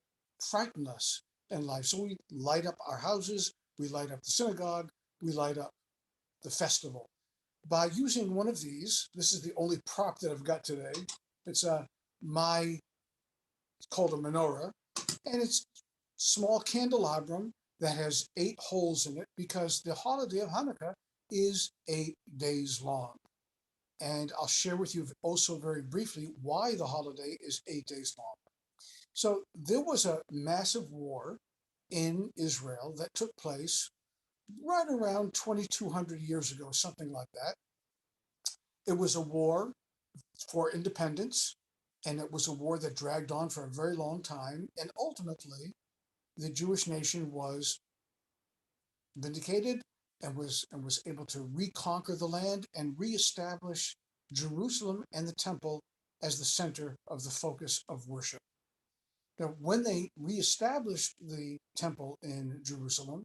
frighten us in life. So we light up our houses, we light up the synagogue, we light up the festival. By using one of these, this is the only prop that I've got today. It's called a menorah, and it's small candelabrum that has 8 holes in it, because the holiday of Hanukkah is 8 days long. And I'll share with you also very briefly why the holiday is 8 days long. So there was a massive war in Israel that took place right around 2,200 years ago, something like that. It was a war for independence, and it was a war that dragged on for a very long time. And ultimately, the Jewish nation was vindicated and was able to reconquer the land and reestablish Jerusalem and the temple as the center of the focus of worship. Now, when they reestablished the temple in Jerusalem,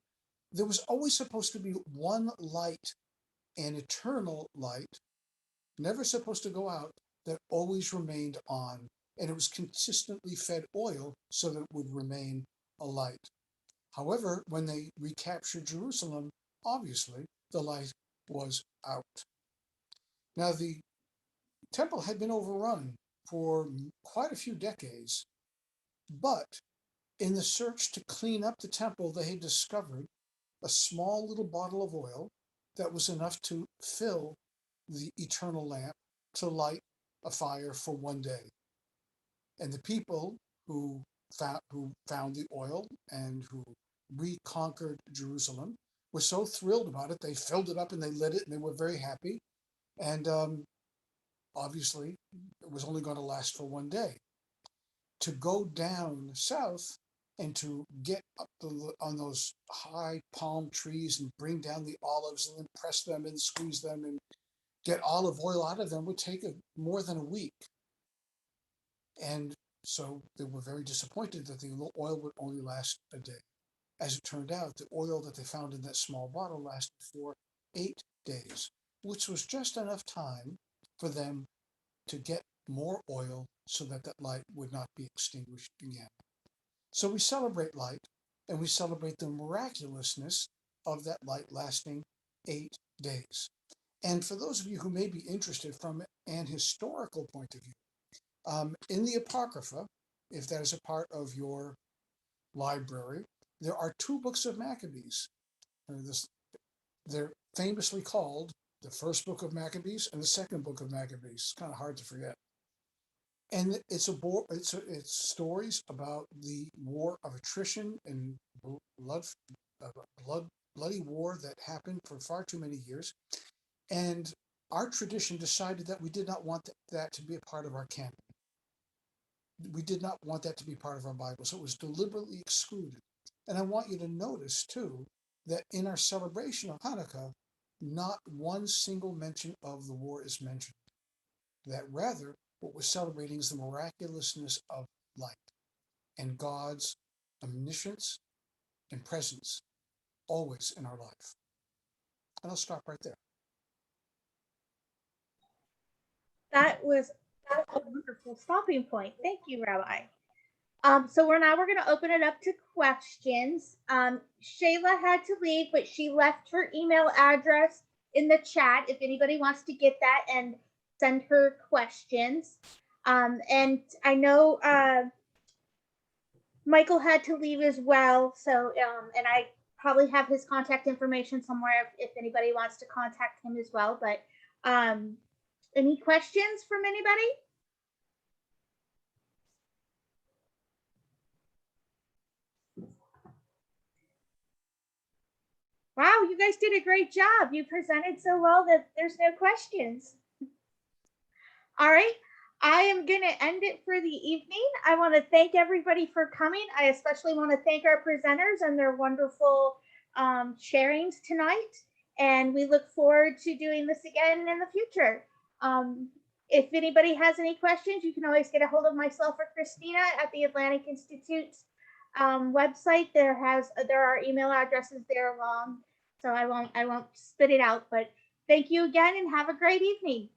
there was always supposed to be one light, an eternal light, never supposed to go out, that always remained on, and it was consistently fed oil so that it would remain a light. However, when they recaptured Jerusalem, obviously the light was out. Now, the temple had been overrun for quite a few decades, but in the search to clean up the temple, they had discovered a small little bottle of oil that was enough to fill the eternal lamp to light a fire for one day. And the people who found the oil and who reconquered Jerusalem were so thrilled about it, they filled it up and they lit it, and they were very happy. And obviously, it was only going to last for one day. To go down south and to get up on those high palm trees and bring down the olives and then press them and squeeze them and get olive oil out of them would take more than a week. And so they were very disappointed that the oil would only last a day. As it turned out, the oil that they found in that small bottle lasted for 8 days, which was just enough time for them to get more oil so that that light would not be extinguished again. So we celebrate light, and we celebrate the miraculousness of that light lasting 8 days. And for those of you who may be interested from an historical point of view, in the Apocrypha, if that is a part of your library, there are 2 books of Maccabees. They're famously called the first book of Maccabees and the second book of Maccabees. It's kind of hard to forget. And it's stories about the war of attrition and bloody war that happened for far too many years. And our tradition decided that we did not want that to be a part of our canon. We did not want that to be part of our Bible, so it was deliberately excluded. And I want you to notice, too, that in our celebration of Hanukkah, not one single mention of the war is mentioned. That rather, what we're celebrating is the miraculousness of light and God's omniscience and presence always in our life. And I'll stop right there. That was a wonderful stopping point. Thank you, Rabbi. So we're going to open it up to questions. Shayla had to leave, but she left her email address in the chat if anybody wants to get that and send her questions. And I know Michael had to leave as well. So, and I probably have his contact information somewhere if anybody wants to contact him as well. But any questions from anybody? Wow, you guys did a great job. You presented so well that there's no questions. All right, I am going to end it for the evening. I want to thank everybody for coming. I especially want to thank our presenters and their wonderful sharings tonight. And we look forward to doing this again in the future. If anybody has any questions, you can always get a hold of myself or Christina at the Atlantic Institute's website. There are email addresses there along, so I won't spit it out, but thank you again and have a great evening.